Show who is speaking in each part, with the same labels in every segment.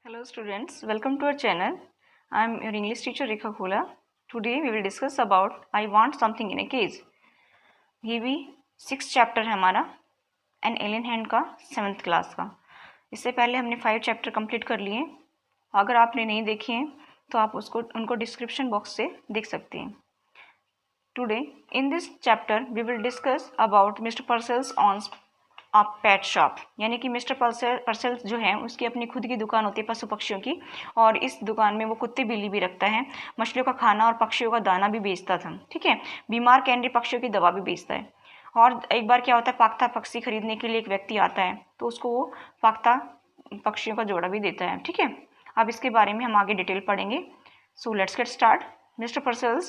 Speaker 1: Hello students, welcome to our channel. I am your English teacher Rekha Khola. Today we will discuss about I want something in a cage. ये भी 6th chapter है हमारा an alien hand का 7th class का. इससे पहले हमने 5 chapter complete कर लिए. अगर आपने नहीं देखे हैं तो आप उनको डिस्क्रिप्शन बॉक्स से देख सकते हैं. Today in this chapter we will discuss about Mr. Purcell's owns a pet shop. यानी कि मिस्टर पर्सेल जो है उसकी अपनी खुद की दुकान होती है पशु पक्षियों की, और इस दुकान में वो कुत्ते बिल्ली भी रखता है, मछलियों का खाना और पक्षियों का दाना भी बेचता था. ठीक है, बीमार कैनरी पक्षियों की दवा भी बेचता है. और एक बार क्या होता है, पाख्ता पक्षी खरीदने के लिए एक व्यक्ति आता है तो उसको वो पाख्ता पक्षियों का जोड़ा भी देता है. ठीक है, अब इसके बारे में हम आगे डिटेल पढ़ेंगे. So let's get start. Mr. Purcell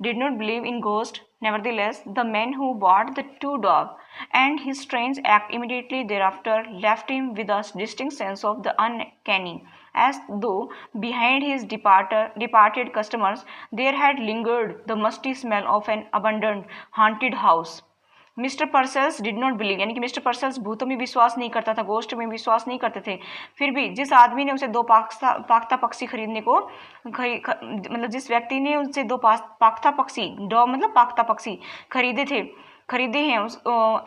Speaker 1: did not believe in ghosts. Nevertheless, the man who bought the two dogs and his strange act immediately thereafter left him with a distinct sense of the uncanny, as though behind his departed customers there had lingered the musty smell of an abandoned haunted house. Mister Purcells did not believe, यानी कि mister पर्सेल्स भूतों में विश्वास नहीं करता था, ghost में विश्वास नहीं करते थे. फिर भी जिस आदमी ने उसे दो पाख्ता पक्षी खरीदने को मतलब जिस व्यक्ति ने उनसे दो पाख्ता पक्षी, डॉग मतलब पाख्ता पक्षी खरीदे हैं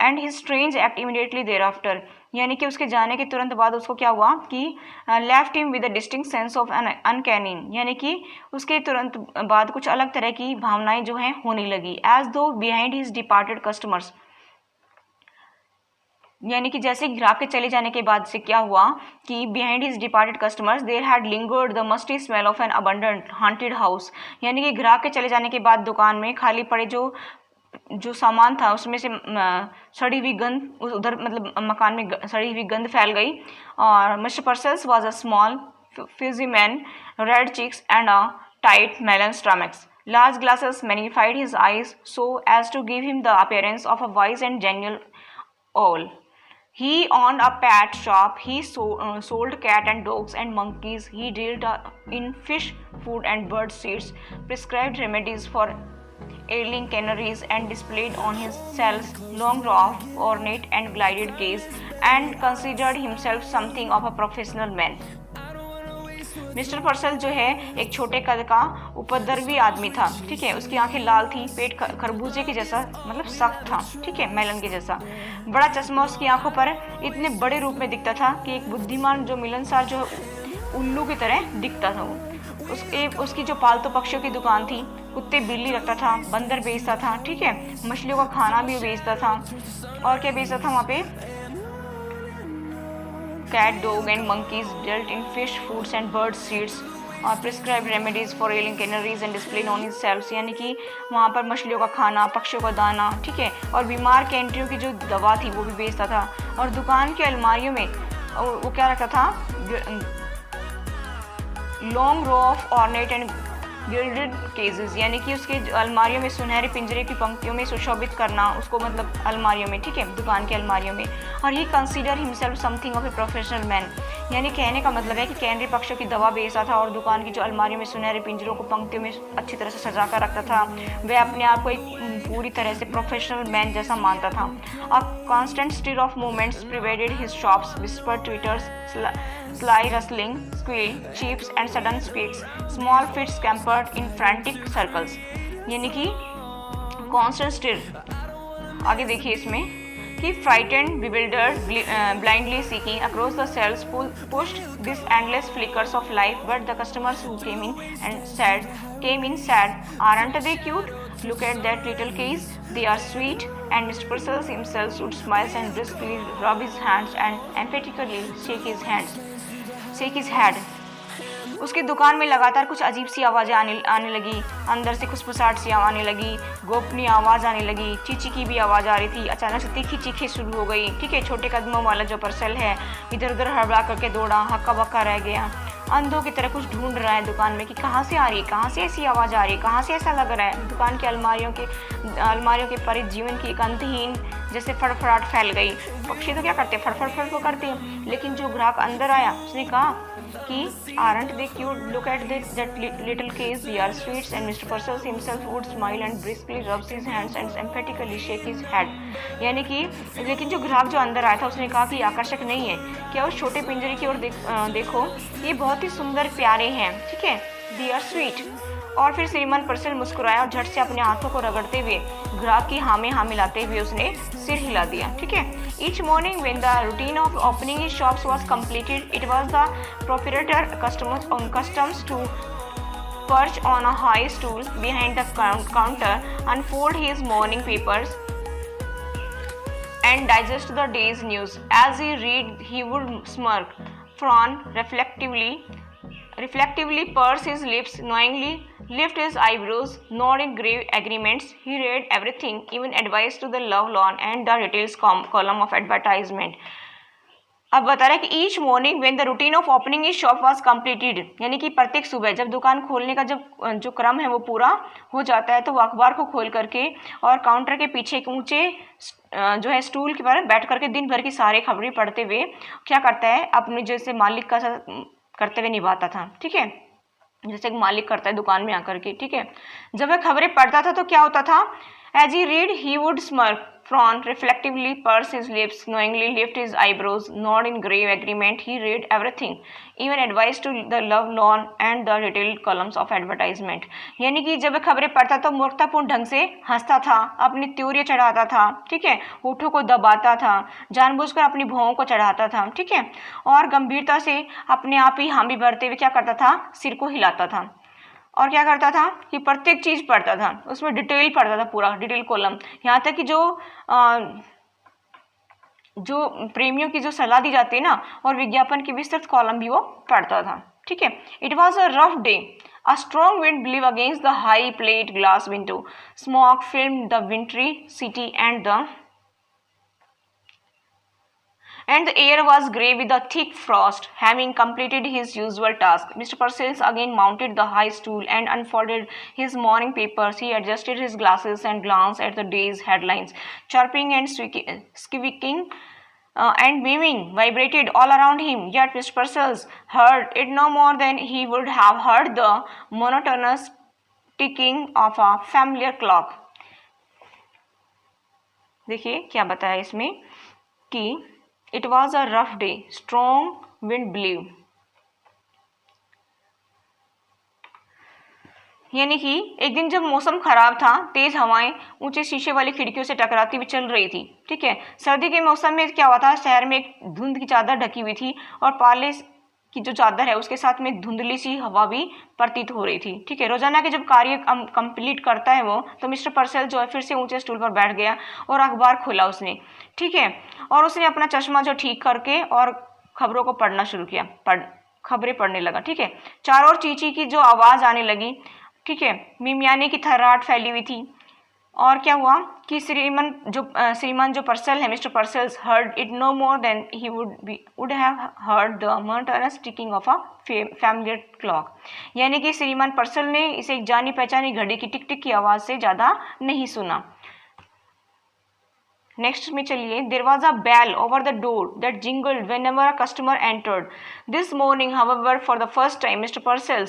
Speaker 1: and his strange act immediately thereafter, यानी कि उसके जाने के तुरंत बाद उसको क्या हुआ कि left him with a distinct sense of uncanny, यानी कि उसके तुरंत बाद कुछ अलग तरह की भावनाएं जो हैं होने लगी. एज दो बिहाइंड हिज डिपार्टेड कस्टमर्स, यानी कि जैसे ग्राहक के चले जाने के बाद से क्या हुआ कि behind his departed customers there had lingered the musty smell of an abandoned haunted house, यानी कि ग्राहक के चले जाने के बाद दुकान में खाली पड़े जो सामान था उसमें से सड़ी हुई गंध उधर मतलब मकान में सड़ी हुई गंध फैल गई. और mister Purcells was a small fuzzy man, red cheeks and a tight melon stomach. Large glasses magnified his eyes so as to give him the appearance of a wise and genial owl. He owned a pet shop. He sold cat and dogs and monkeys. He dealt in fish, food and bird seeds, prescribed remedies for ailing canaries, and displayed on his shelves long row of ornate and gilded cages, and considered himself something of a professional man. Mister Purcell जो है एक छोटे कद का उपद्रवी आदमी था. ठीक है, उसकी आंखें लाल थी, पेट खरबूजे के जैसा मतलब सख्त था. ठीक है, मेलन के जैसा. बड़ा चश्मा उसकी आंखों पर इतने बड़े रूप में दिखता था कि एक बुद्धिमान जो मिलनसार जो उल्लू की तरह दिखता था. वो उसकी जो पालतू पक्षियों की दुकान थी, कुत्ते बिल्ली रखता था, बंदर बेचता था. ठीक है, मछलियों का खाना भी बेचता था. और क्या बेचता था वहाँ पे? cat, dog and monkeys, dealt in fish, foods and bird seeds, और prescribed remedies for ailing canaries and displayed on his shelves, यानी कि वहाँ पर मछलियों का खाना, पक्षियों का दाना. ठीक है, और बीमार कैंट्रियों की जो दवा थी वो भी बेचता था. और दुकान की अलमारियों में वो क्या रखता था? Long row of ornate and gilded cages, यानी कि उसके अलमारियों में सुनहरे पिंजरे की पंक्तियों में सुशोभित करना उसको, मतलब अलमारियों में. ठीक है, दुकान के अलमारियों में. और he consider himself something of a professional man, यानी कहने का मतलब है कि कैनरी पक्षियों की दवा बेचता था और दुकान की जो अलमारियों में सुनहरे पिंजरों को पंक्तियों में अच्छी तरह से सजा कर रखता था. वह अपने आप को एक पूरी तरह से प्रोफेशनल मैन जैसा मानता था. A constant stir of movements pervaded his shops, whisper twitters, sly rustling, squeal, cheeps and sudden squeaks, small feet scampered in frantic circles, यानी कि constant stir. आगे देखिए इसमें कि frightened, bewildered, blindly seeking across the shelves pushed these endless flickers of life, but the customers who came in said, aren't they cute? Look at that little case, they are sweet. And Mr. Purcell himself would smile and briskly rub his hands and emphatically shake his head. उसकी दुकान में लगातार कुछ अजीब सी आवाज़ें आने लगी. अंदर से खुसफुसाहट सी आने लगी, गोपनीय आवाज़ आने लगी, चींची की भी आवाज़ आ रही थी. अचानक से तीखी चीखें शुरू हो गई. ठीक है, छोटे कदमों वाला जो पर्सेल है इधर उधर हड़बड़ा करके दौड़ा, हक्का बक्का रह गया. अंधों की तरह कुछ ढूंढ रहा है दुकान में कि कहाँ से आ रही है, कहाँ से ऐसी आवाज़ आ रही है, कहाँ से ऐसा लग रहा है. दुकान की अलमारियों के परे जीवन की एक अंतहीन जैसे फड़फड़ाहट फैल गई। पक्षी तो क्या करते हैं, फड़फड़ फड़फड़ करते हैं। लेकिन जो ग्राहक अंदर आया उसने कहा कि aren't they cute, look at that little cage, they are sweets, and mister Purcell himself would smile and briskly rubs his hands and emphatically shake his head. यानी कि लेकिन जो ग्राहक जो अंदर आया था उसने कहा कि आकर्षक नहीं है, क्या उस छोटे पिंजरे की ओर देखो, ये बहुत ही सुंदर प्यारे हैं, ठीक है, दे आर स्वीट। और फिर श्रीमान पर्सेल मुस्कुराया और झट से अपने हाथों को रगड़ते हुए ग्राहक की हाँ में हाँ मिलाते हुए उसने सिर हिला दिया, ठीक है। Each morning when the routine of opening his shops was completed, it was the proprietor customs to perch on a high stool behind the counter, unfold his morning papers and digest the day's news. As he read, he would smirk, frown reflectively purse his lips, knowingly lift his eyebrows, nod in grave agreements. He read everything, even advice to the love lawn and the details column of advertisement. अब बता रहा है कि each morning when the routine of opening is shop was completed, यानी कि प्रत्येक सुबह जब दुकान खोलने का जब जो क्रम है वो पूरा हो जाता है तो वो अखबार को खोल करके और काउंटर के पीछे एक ऊंचे जो है स्टूल के पर बैठ करके दिन भर की सारी खबरें पढ़ते हुए क्या करता है, अपने जैसे मालिक का कर्तव्य निभाता था, ठीक है, जैसे एक मालिक करता है दुकान में आकर के, ठीक है। जब वह खबरें पढ़ता था तो क्या होता था, as he read he would smirk, frown, reflectively purse his lips, knowingly lift his eyebrows, nod in grave agreement. He read everything, even advice to the love lawn and the detailed columns of advertisement. यानी कि जब खबरें पढ़ता तो मूर्खतापूर्ण ढंग से हंसता था, अपनी त्योरियां चढ़ाता था, ठीक है, होठों को दबाता था, जानबूझकर अपनी भौहों को चढ़ाता था, ठीक है, और गंभीरता से अपने आप ही हामी भरते हुए क्या करता था, सिर को हिलाता था। और क्या करता था कि प्रत्येक चीज़ पढ़ता था, उसमें डिटेल पढ़ता था, पूरा डिटेल कॉलम, यहाँ तक कि जो प्रेमियों की जो सलाह दी जाती है ना और विज्ञापन की विस्तृत कॉलम भी वो पढ़ता था, ठीक है। It was a rough day, a strong wind ब्लीव against the high plate glass window, smoke filmed the विंट्री city and the air was grey with a thick frost. Having completed his usual task, Mr. Purcell again mounted the high stool and unfolded his morning papers. He adjusted his glasses and glanced at the day's headlines. Chirping and squeaking and beaming vibrated all around him. Yet Mr. Purcell heard it no more than he would have heard the monotonous ticking of a familiar clock. देखिए क्या बताया इसमें कि It was a rough day. Strong wind blew. यानी कि एक दिन जब मौसम खराब था, तेज हवाएं ऊंचे शीशे वाली खिड़कियों से टकराती हुई चल रही थी, ठीक है। सर्दी के मौसम में क्या हुआ था, शहर में एक धुंध की चादर ढकी हुई थी और पाले की जो चादर है उसके साथ में धुंधली सी हवा भी प्रतीत हो रही थी, ठीक है। रोजाना के जब कार्य कंप्लीट करता है वो, तो मिस्टर पर्सेल जो है फिर से ऊंचे स्टूल पर बैठ गया और अखबार खोला उसने, ठीक है, और उसने अपना चश्मा जो ठीक करके और खबरों को पढ़ना शुरू किया, खबरें पढ़ने लगा, ठीक है। चारों ओर चींची की जो आवाज़ आने लगी, ठीक है, मिमियाने की थर्राहट फैली हुई थी। और क्या हुआ कि श्रीमान जो पर्सेल है, mister Purcell heard it no more than he would have heard the monotonous ticking of a familiar clock, यानी कि श्रीमान पर्सेल ने इसे एक जानी पहचानी घड़ी की टिक टिक की आवाज़ से ज़्यादा नहीं सुना। नेक्स्ट में चलिए, there was a bell over the door that jingled whenever a customer entered. This morning, however, for the first time, Mr. Purcell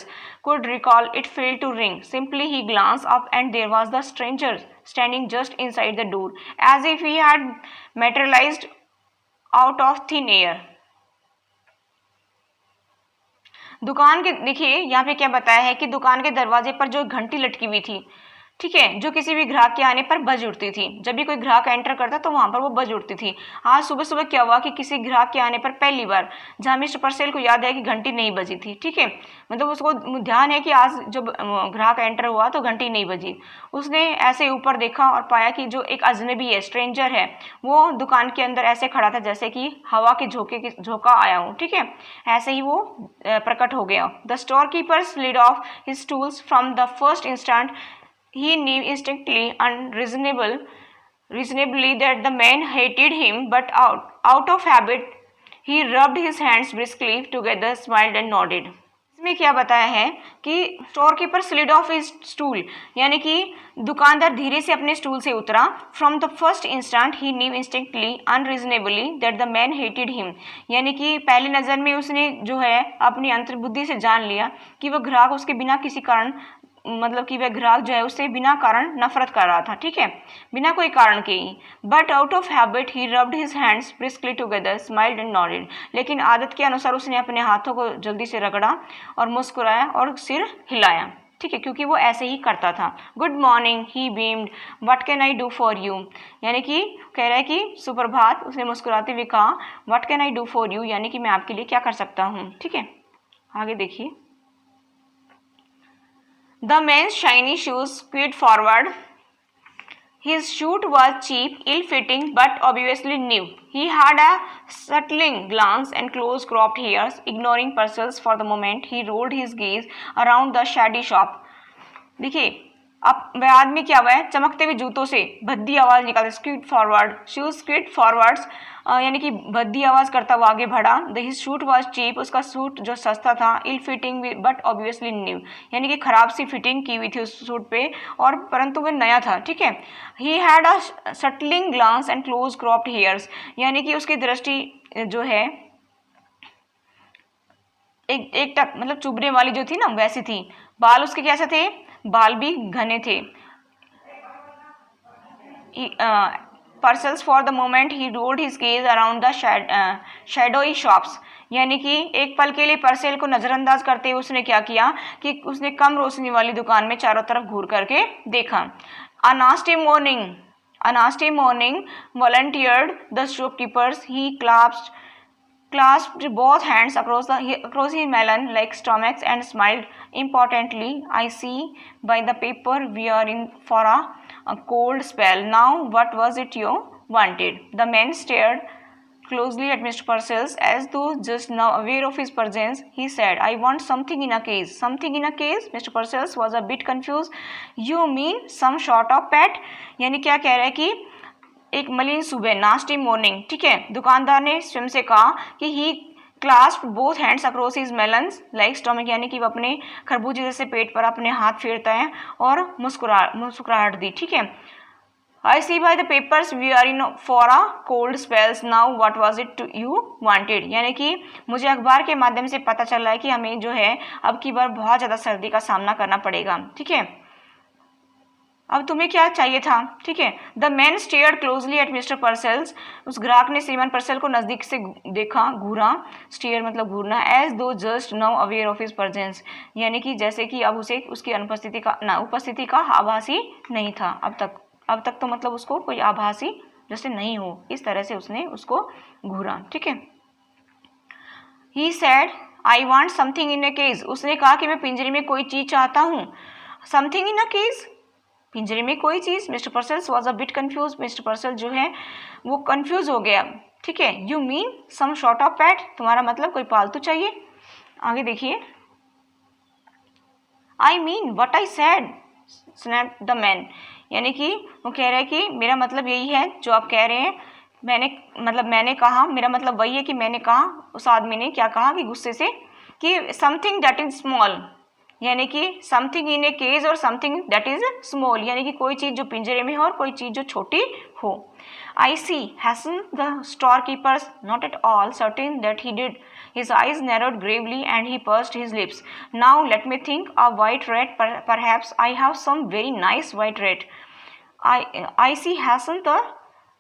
Speaker 1: could recall it failed to ring. Simply he glanced up and there was the stranger standing just inside the door, as if he had materialized out of thin air. दुकान के देखिए यहाँ पे क्या बताया है कि दुकान के दरवाजे पर जो घंटी लटकी हुई थी, ठीक है, जो किसी भी ग्राहक के आने पर बज उठती थी। जब भी कोई ग्राहक एंटर करता तो वहां पर वो बज उठती थी। आज सुबह सुबह क्या हुआ कि किसी ग्राहक के आने पर पहली बार, जहां मिस्टर पर्सेल को याद है कि घंटी नहीं बजी थी, ठीक है, मतलब उसको ध्यान है कि आज जब ग्राहक एंटर हुआ तो घंटी नहीं बजी। उसने ऐसे ऊपर देखा और पाया कि जो एक अजनबी है, स्ट्रेंजर है, वो दुकान के अंदर ऐसे खड़ा था जैसे कि हवा के झोंका आया हो, ठीक है, ऐसे ही वो प्रकट हो गया। The store keeper slid off his stools from the first instant. He knew instinctively, reasonably, that the man hated him, but out of habit, he rubbed his hands briskly together, smiled and nodded. में क्या बताया है कि store keeper slid off his stool, यानी कि दुकानदार धीरे से अपने स्टूल से उतरा। From the first instant he knew instinctively unreasonably that the man hated him, यानी कि पहली नज़र में उसने जो है अपनी अंतर्बुद्धि से जान लिया कि वह ग्राहक उसके बिना किसी कारण, मतलब कि वह ग्राहक जो है उससे बिना कारण नफरत कर रहा था, ठीक है, बिना कोई कारण के ही। But out of habit he rubbed his hands briskly together, smiled and nodded, लेकिन आदत के अनुसार उसने अपने हाथों को जल्दी से रगड़ा और मुस्कुराया और सिर हिलाया, ठीक है, क्योंकि वो ऐसे ही करता था। Good morning he beamed, what can I do for you, यानी कि कह रहा है कि सुप्रभात, उसने मुस्कुराते हुए कहा what can I do for you, यानी कि मैं आपके लिए क्या कर सकता हूँ, ठीक है। आगे देखिए। The man's shiny shoes squeaked forward. His suit was cheap, ill-fitting, but obviously new. He had a startling glance and close-cropped hairs. Ignoring Purcell for the moment, he rolled his gaze around the shady shop. देखिए, अब वह आदमी क्या हुआ है, चमकते हुए जूतों से भद्दी आवाज़ निकालते, squeak forward, shoes squeak forwards, यानी कि भद्दी आवाज़ करता हुआ आगे बढ़ा। हिज सूट वाज चीप, उसका सूट जो सस्ता था, ill fitting but obviously new, यानी कि खराब सी फिटिंग की हुई थी उस सूट पे, और परंतु वह नया था, ठीक है। He had a settling glance and close cropped hairs, यानी कि उसकी दृष्टि जो है एक टक मतलब चुभने वाली जो थी ना वैसी थी। बाल उसके कैसे थे, बाल भी घने थे। Purcell for the moment he rolled his gaze around the shadowy shops, यानी कि एक पल के लिए परसेल को नज़रअंदाज करते हुए उसने क्या किया कि उसने कम रोशनी वाली दुकान में चारों तरफ घूर करके देखा। A nasty morning volunteered the shopkeepers. He clasped both hands across his melon-like stomachs and smiled importantly. I see by the paper we are in for a cold spell. Now, what was it you wanted? The man stared closely at Mr. Purcell as though just now aware of his presence. He said, I want something in a case. Something in a case? Mr. Purcell was a bit confused. You mean some sort of pet? यानी क्या कह रहा है कि एक मलिन सुबह, nasty morning, ठीक है। दुकानदार ने स्वयं से कहा कि he clasped both hands across his melons like stomach, यानी कि वो अपने खरबूजे जैसे पेट पर अपने हाथ फेरता है और मुस्कुराहट दी, ठीक है। I see by the papers we are in for a cold spells, now what was it you wanted, यानी कि मुझे अखबार के माध्यम से पता चल रहा है कि हमें जो है अब की बार बहुत ज़्यादा सर्दी का सामना करना पड़ेगा, ठीक है। अब तुम्हें क्या चाहिए था, ठीक है। The man stared closely at mister Purcells, उस ग्राहक ने श्रीमान पर्सेल को नज़दीक से देखा, घूरा, स्टेयर मतलब घूरना, एज दो just now aware of his presence, यानी कि जैसे कि अब उसे उसकी उपस्थिति का आभास ही नहीं था अब तक तो मतलब उसको कोई आभास ही जैसे नहीं हो, इस तरह से उसने उसको घूरा, ठीक है। He said I want something in a cage, उसने कहा कि मैं पिंजरे में कोई चीज़ चाहता हूँ। समथिंग इन अ केज, पिंजरे में कोई चीज़। Mister Purcell was a bit confuse, mister Purcell जो है वो कन्फ्यूज हो गया, ठीक है। You mean some sort of pet, तुम्हारा मतलब कोई पालतू चाहिए। आगे देखिए। I mean what I said snapped the man, यानी कि वो कह रहे हैं कि मेरा मतलब यही है जो आप कह रहे हैं, मैंने कहा, मेरा मतलब वही है कि मैंने कहा। उस आदमी ने क्या कहा कि गुस्से से कि समथिंग दैट इज स्मॉल, यानी कि समथिंग इन ए केज और समथिंग दैट इज स्मॉल, यानी कि कोई चीज़ जो पिंजरे में हो और कोई चीज़ जो छोटी हो। I see hasn't the store keepers not at all certain that he did, his eyes narrowed gravely and he pursed his lips. Now let me think, a white rat, perhaps I have some very nice white rat. I see hasn't the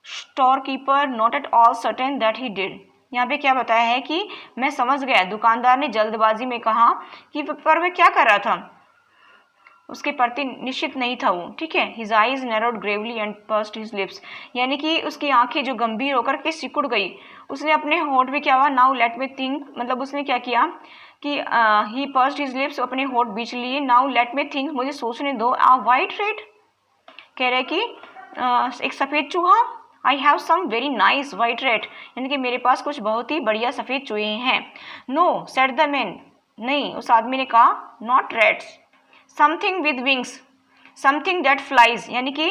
Speaker 1: store keeper not at all certain that he did, यहाँ पे क्या बताया है कि मैं समझ गया, दुकानदार ने जल्दबाजी में कहा कि पर वह क्या कर रहा था, उसके प्रति निश्चित नहीं था वो, ठीक है। His eyes narrowed gravely and pursued his lips, यानी कि उसकी आंखें जो गंभीर होकर के सिकुड़ गई, उसने अपने होंठ में क्या हुआ, नाउ लेट मी थिंक, मतलब उसने क्या किया कि ही पर्स्ड हिज लिप्स, अपने होंठ बीच लिए। नाउ लेट मी थिंक, मुझे सोचने दो। आ वाइट रेट, कह रहे कि एक सफ़ेद चूहा। I have some very nice white rat, यानी कि मेरे पास कुछ बहुत ही बढ़िया सफ़ेद चूहे हैं। नो सेड द मैन, नहीं, उस आदमी ने कहा, not rates, something with wings, something that flies, यानी कि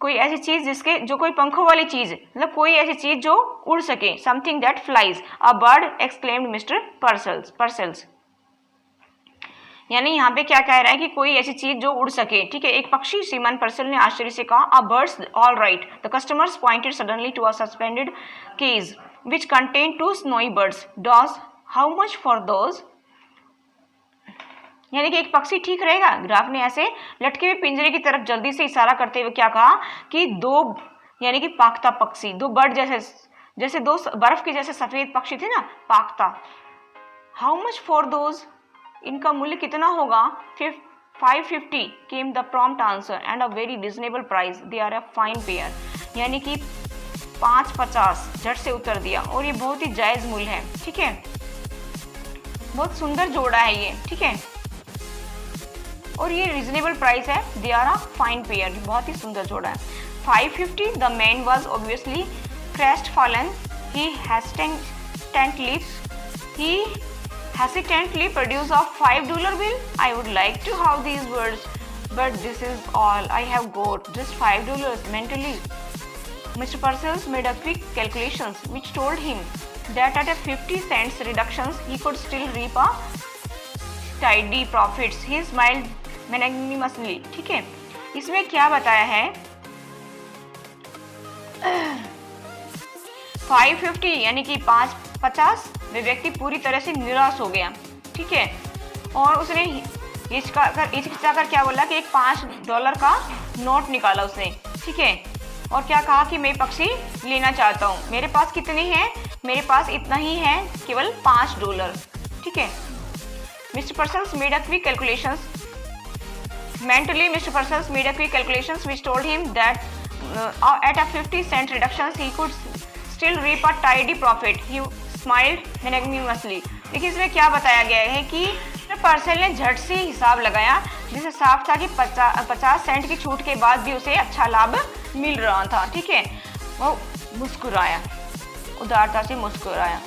Speaker 1: कोई ऐसी चीज़ जो कोई पंखों वाली चीज़, मतलब कोई ऐसी चीज़ जो उड़ सके, something that flies. A bird exclaimed mister Purcells. यानी यहाँ पे क्या कह रहा है कि कोई ऐसी चीज जो उड़ सके, ठीक है। एक पक्षी, श्रीमान पर्सल ने आश्चर्य से कहा, a birds, all right. The customers pointed suddenly to a suspended cage which contain 2 snowy birds. Dodge, how much for those? यानी कि एक पक्षी ठीक रहेगा? ग्राहक ने ऐसे लटके हुए पिंजरे की तरफ जल्दी से इशारा करते हुए क्या कहा कि 2 यानी कि पाकता पक्षी, 2 बर्ड जैसे 2 बर्फ के जैसे सफेद पक्षी थे ना, पाकता। How much for those? इनका मूल्य कितना होगा? 550 came the prompt answer and a very reasonable price, they are a fine pair. यानी कि 550 झट से उत्तर दिया, और ये बहुत ही जायज मूल्य है, ठीक है। बहुत सुंदर जोड़ा है ये, ठीक है, और ये रिजनेबल प्राइस है, they are a fine pair, बहुत ही सुंदर जोड़ा है। 550, the man was obviously crestfallen. He hesitantly produced a $5 bill. I would like to have these words, but this is all I have got, just $5 mentally. Mr. Purcell made a quick calculations which told him that at a 50 cents reductions he could still reap a tidy profits. He smiled magnanimously. ठीक है, इसमें क्या बताया है? 550 यानी कि 550, वे व्यक्ति पूरी तरह से निराश हो गया, ठीक है, और उसने हिचकिचाकर क्या बोला कि एक $5 का नोट निकाला उसने, ठीक है, और क्या कहा कि मैं पक्षी लेना चाहता हूँ, मेरे पास कितने हैं? मेरे पास इतना ही है, केवल $5, ठीक है। Mister Purcells made a quick calculations mentally. Mr. Purcell made a quick calculations which told him that at a 50 cent reductions he could still reap a tidy profit. He smiled magnanimously. देखिए इसमें क्या बताया गया है कि पर्सल ने झट से हिसाब लगाया, जिससे साफ था कि 50 सेंट की छूट के बाद भी उसे अच्छा लाभ मिल रहा था, ठीक है। वो मुस्कुराया, उदारता से मुस्कुराया।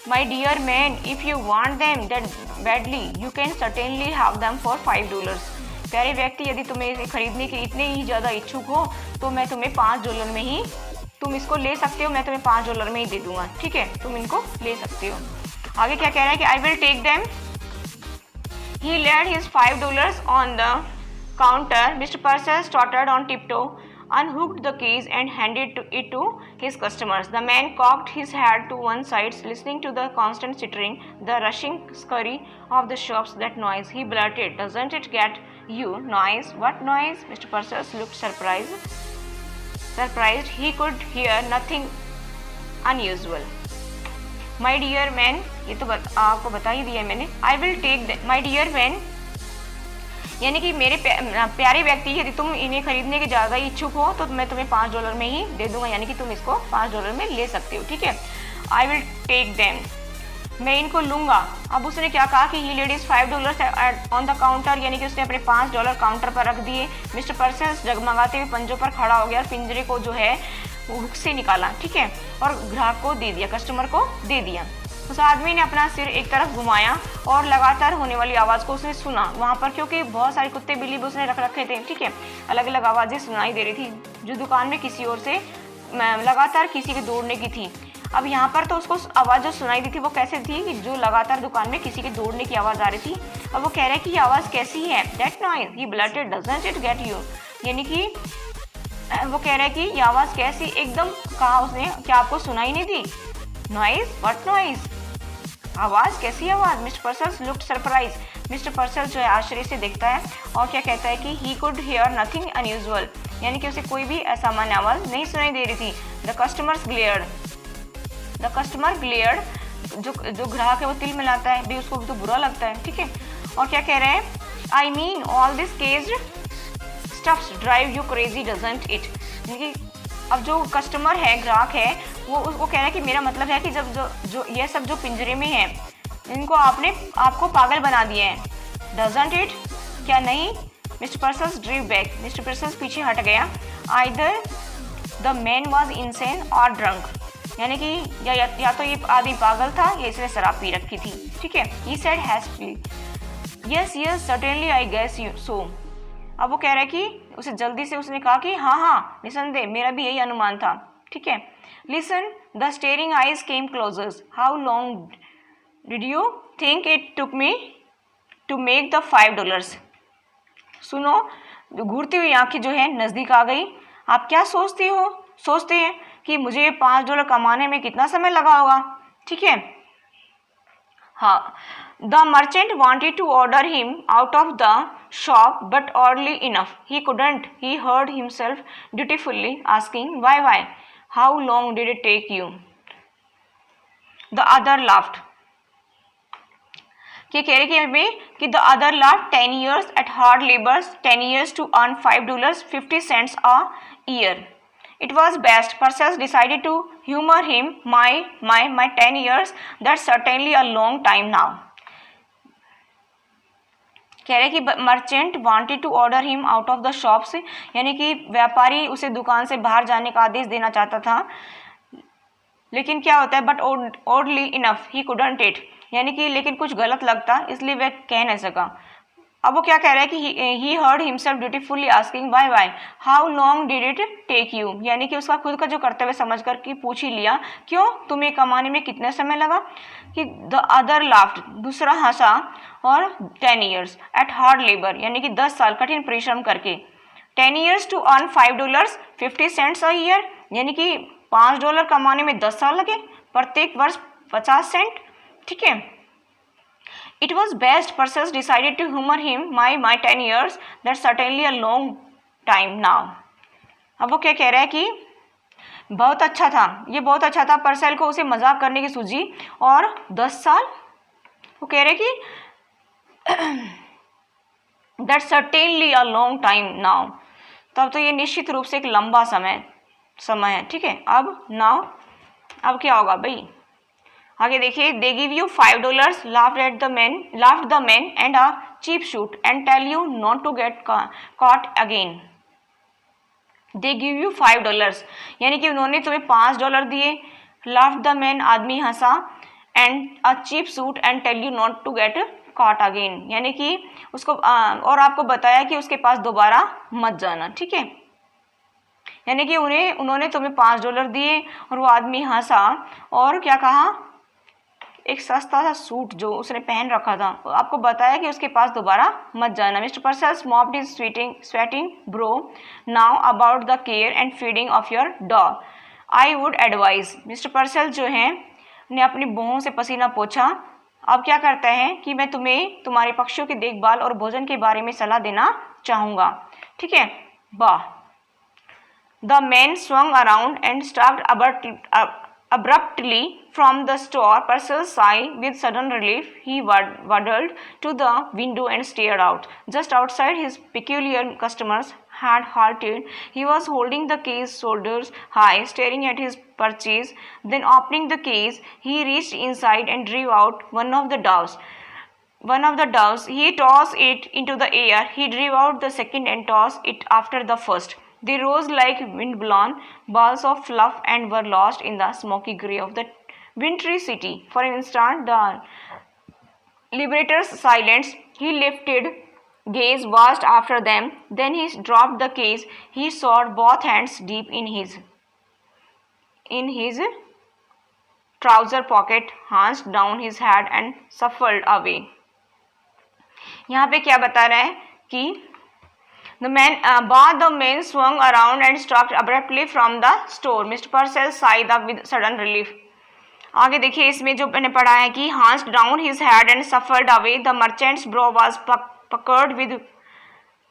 Speaker 1: My dear man, if you want them that badly, you can certainly have them for $5. प्यारे व्यक्ति, यदि तुम्हें इसे खरीदने के इतने ही ज़्यादा इच्छुक हो तो मैं तुम्हें $5 में ही, तुम इसको ले सकते हो, मैं तुम्हें $5 में ही दे दूंगा, ठीक है, तुम इनको ले सकते हो। आगे क्या कह रहा है कि I will take them. He laid his $5 on the counter. Mr. Purcell stuttered on tiptoe, unhooked the keys and handed it to his customers. The man cocked his head to one side, listening to the constant chittering, the rushing scurry of the shops. That noise, he blurted. Doesn't it get you? Noise? What noise? Mr. Purcell looked surprised. He could hear nothing unusual. My dear man, ये तो आपको बता ही दिया मैंने। I will take them. My dear man, यानी कि मेरे प्यारे व्यक्ति, यदि तुम इन्हें खरीदने के ज़्यादा इच्छुक हो तो मैं तुम्हें $5 में ही दे दूंगा, यानी कि तुम इसको $5 में ले सकते हो, ठीक है। I will take them, मैं इनको लूँगा। अब उसने क्या कहा कि he laid his $5 on the counter, यानी कि उसने अपने $5 काउंटर पर रख दिए। मिस्टर पर्सल जगमगाते हुए पंजों पर खड़ा हो गया और पिंजरे को जो है हुक से निकाला, ठीक है, और ग्राहक को दे दिया, कस्टमर को दे दिया। उस आदमी ने अपना सिर एक तरफ घुमाया और लगातार होने वाली आवाज़ को उसने सुना वहाँ पर, क्योंकि बहुत सारे कुत्ते बिल्ली भी उसने रख रखे थे, ठीक है, अलग अलग आवाज़ें सुनाई दे रही थी जो दुकान में किसी और से लगातार किसी के दौड़ने की थी। अब यहाँ पर तो उसको आवाज़ जो सुनाई दी थी वो कैसे थी कि जो लगातार दुकान में किसी के दौड़ने की आवाज़ आ रही थी। अब वो कह रहा है कि ये आवाज़ कैसी है? That noise he blurted, doesn't it get you, यानी कि वो कह रहा है कि ये आवाज़ कैसी, एकदम कहा उसने, क्या आपको सुनाई नहीं दी? नॉइज? What noise? आवाज़? कैसी आवाज़? Mister पर्सल looked surprise. मिस्टर पर्सल जो है आश्चर्य से देखता है और क्या कहता है कि he could hear nothing unusual, यानी कि उसे कोई भी असामान्य आवाज़ नहीं सुनाई दे रही थी। द कस्टमर ग्लेयर्ड, जो ग्राहक है वो तिल मिलाता है, भी उसको भी तो बुरा लगता है, ठीक है। और क्या कह रहे हैं? I mean all this caged stuffs drive you crazy doesn't it, यानी कि अब जो कस्टमर है, ग्राहक है, वो उसको कह रहा है कि मेरा मतलब है कि जब जो ये सब जो पिंजरे में है इनको आपको पागल बना दिया है। डजंट इट, क्या नहीं? मिस्टर पर्सल्स ड्रीव बैक, मिस्टर पर्सल्स पीछे हट गया। Either the man was insane और ड्रंक, यानी कि या तो ये आदमी पागल था या इसने शराब पी रखी थी, ठीक है। He said hastily, yes yes certainly I guess you so. अब वो कह रहा है कि उसे जल्दी से उसने कहा कि हाँ निसंदेह मेरा भी यही अनुमान था, ठीक है। Listen, the staring eyes came closer, how long did you think it took me to make the $5. सुनो, घूरती हुई आंखें जो है नज़दीक आ गई। आप क्या सोचते हैं कि मुझे $5 कमाने में कितना समय लगा होगा, ठीक है। हाँ, the merchant wanted to order him out of the shop, but oddly enough, he couldn't. He heard himself dutifully asking, why? How long did it take you? The other laughed. क्या कह रहे कि the other laughed 10 years at hard labor, 10 years to earn $5.50 a year. It was best. Perseus decided to humor him. My 10 years, that's certainly a long time now. कह रहे कि merchant wanted to order him out of the shops, यानी कि व्यापारी उसे दुकान से बाहर जाने का आदेश देना चाहता था, लेकिन क्या होता है, but oddly enough he couldn't it, यानी कि लेकिन कुछ गलत लगता इसलिए वह कह नहीं सका। अब वो क्या कह रहा है कि he heard himself beautifully asking why how long did it take you, यानी कि उसका खुद का जो कर्तव्य समझ कर कि पूछ ही लिया, क्यों, तुम्हें कमाने में कितना समय लगा। कि द अदर लाफ्ड, दूसरा हंसा, और 10 years एट हार्ड लेबर, यानी कि 10 साल कठिन परिश्रम करके, 10 years to earn $5.50 a year, यानी कि $5 कमाने में 10 साल लगे, प्रत्येक वर्ष 50 सेंट, ठीक है। It was best. Perseus decided to humor him. My 10 years. That's certainly a long time now. अब वो क्या कह रहा है कि बहुत अच्छा था, ये बहुत अच्छा था, परसेल को उसे मजाक करने की सूझी, और 10 साल, वो कह रहे कि That's certainly a long time now. तब तो ये निश्चित रूप से एक लंबा समय है, ठीक है। अब क्या होगा भाई, आगे देखिए। They give you $5, laughed the men and a cheap shoot and tell you not to get caught again. They give you $5, यानी कि उन्होंने तुम्हें $5 दिए, laughed the man, आदमी हंसा, and a cheap suit and tell you not to get caught again, यानी कि उसको और आपको बताया कि उसके पास दोबारा मत जाना, ठीक है। यानी कि उन्होंने तुम्हें $5 दिए और वो आदमी हंसा और क्या कहा, एक सस्ता सा सूट जो उसने पहन रखा था, आपको बताया कि उसके पास दोबारा मत जाना। Mister Purcells mopped his sweating brow now about the care and feeding of your dog. I would advise, mister Purcell जो हैं ने अपनी भौहों से पसीना पोंछा। अब क्या करता है कि मैं तुम्हें तुम्हारे पक्षियों की देखभाल और भोजन के बारे में सलाह देना चाहूँगा, ठीक है। वाह। The man swung around and stalked abruptly from the store. Perseus sighed with sudden relief. He waddled to the window and stared out. Just outside, his peculiar customers had halted. He was holding the case shoulders high, staring at his purchase. Then, opening the case, he reached inside and drew out one of the doves. He tossed it into the air. He drew out the second and tossed it after the first. They rose like wind-blown balls of fluff and were lost in the smoky grey of the wintry city. For an instant, the liberator's silence. He lifted gaze, watched after them. Then he dropped the case. He sawed both hands deep in his trouser pocket, hunched down his head and shuffled away. यहाँ पे क्या बता रहा है कि The man swung around and stalked abruptly from the store. Mr. Purcell sighed with sudden relief. आगे देखिए, इसमें जो मैंने पढ़ा है कि hunched down his head and shuffled away. The merchant's brow was puckered with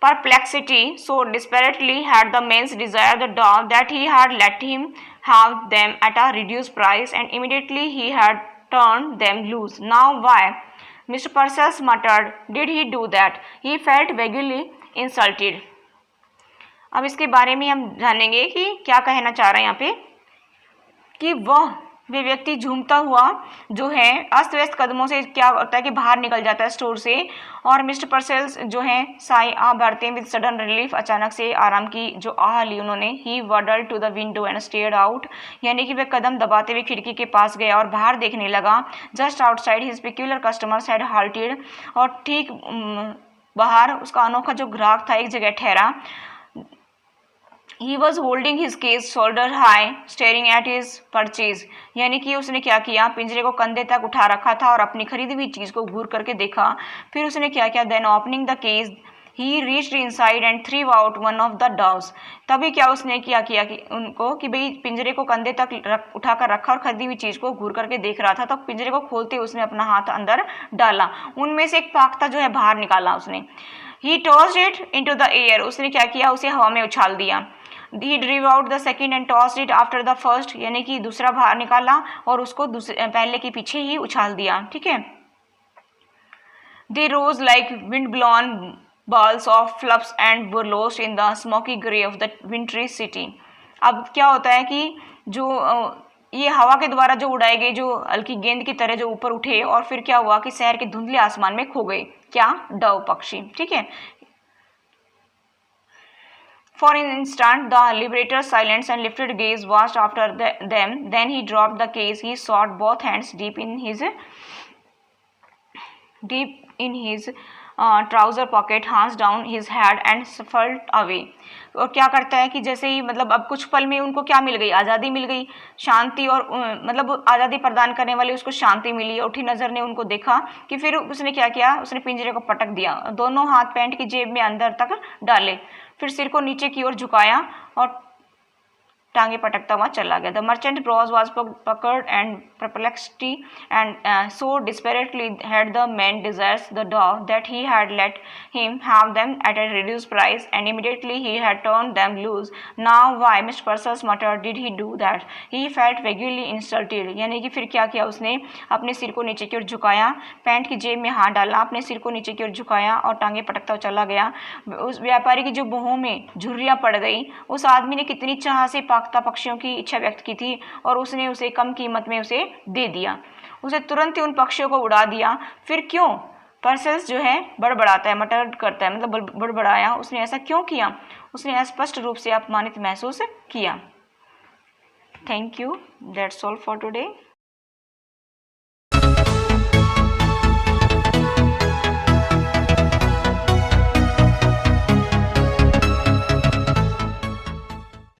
Speaker 1: perplexity. So desperately had the man's desired the dog that he had let him have them at a reduced price, and immediately he had turned them loose. Now why? Mr. Purcell muttered. Did he do that? He felt vaguely insulted. अब इसके बारे में हम जानेंगे कि क्या कहना चाह रहे हैं यहाँ पे, कि वे व्यक्ति झूमता हुआ जो है अस्त व्यस्त कदमों से क्या होता है कि बाहर निकल जाता है स्टोर से, और मिस्टर परसेल्स जो हैं साई आ भरते हैं विद सडन रिलीफ, अचानक से आराम की जो आह ली उन्होंने। He waddled to the window and stared out, यानी कि वे कदम दबाते हुए खिड़की के पास गया और बाहर देखने लगा। Just outside his peculiar customers had halted, और ठीक बाहर उसका अनोखा जो ग्राहक था एक जगह ठहरा। He was holding his cage shoulder high, staring at his purchase. यानी कि उसने क्या किया, पिंजरे को कंधे तक उठा रखा था और अपनी खरीदी हुई चीज को घूर करके देखा. फिर उसने क्या किया, then opening the cage he reached inside and threw out one of the doves. तभी क्या उसने क्या किया कि उनको कि भाई पिंजरे को कंधे तक उठाकर रखा और खरीदी हुई चीज को घूर करके देख रहा था. तो पिंजरे को खोलते उसने अपना हाथ अंदर डाला, उनमें से एक पाख्ता जो है बाहर निकाला उसने. He tossed it into the air. उसने क्या किया, उसे हवा में उछाल दिया. He drew out the second and tossed it after the first. यानी कि दूसरा बाहर निकाला और उसको पहले के पीछे ही उछाल दिया. ठीक है. They rose like wind blown balls of fluffs and were lost in the smoky grey of the wintry city. अब क्या होता है कि जो ये हवा के द्वारा जो उड़ाए गए जो हल्की गेंद की तरह जो ऊपर उठे और फिर क्या हुआ कि शहर के धुंधले आसमान में खो गए. क्या, डव पक्षी. ठीक है. For an instant, the liberator silenced and lifted gaze watched after them. Then he dropped the case. He shot both hands deep in his trouser pocket, hands down his head and shuffled away. और क्या करता है कि जैसे ही मतलब अब कुछ पल में उनको क्या मिल गई, आज़ादी मिल गई, शांति, और मतलब आज़ादी प्रदान करने वाली उसको शांति मिली. उठी नज़र ने उनको देखा कि फिर उसने क्या किया, उसने पिंजरे को पटक दिया, दोनों हाथ पैंट की जेब में अंदर तक डाले, फिर सिर को नीचे की ओर झुकाया और टांगे पटकता हुआ चला गया. The merchant brows was puckered and perplexity and so desperately had the man desires the dog that he had let him have them at a reduced price, and immediately he had turned them loose. Now why, Mr. Purcell muttered, did he do that? He felt vaguely insulted. यानी कि फिर क्या किया, उसने अपने सिर को नीचे की ओर झुकाया, पैंट की जेब में हाथ डाला, अपने सिर को नीचे की ओर झुकाया और टांगे पटकता हुआ चला गया. उस व्यापारी की जो बाहों में झुर्रियां पड़ गई, उस आदमी ने कितनी चाह से पाख्ता पक्षियों की इच्छा व्यक्त की थी और उसने उसे कम कीमत में उसे दे दिया. उसे तुरंत ही उन पक्षियों को उड़ा दिया. फिर क्यों, पर्सेल्स जो है बड़बड़ाता है, मटर करता है, मतलब बड़बड़ाया. उसने ऐसा क्यों किया, उसने स्पष्ट रूप से अपमानित महसूस किया. Thank you. That's all for today.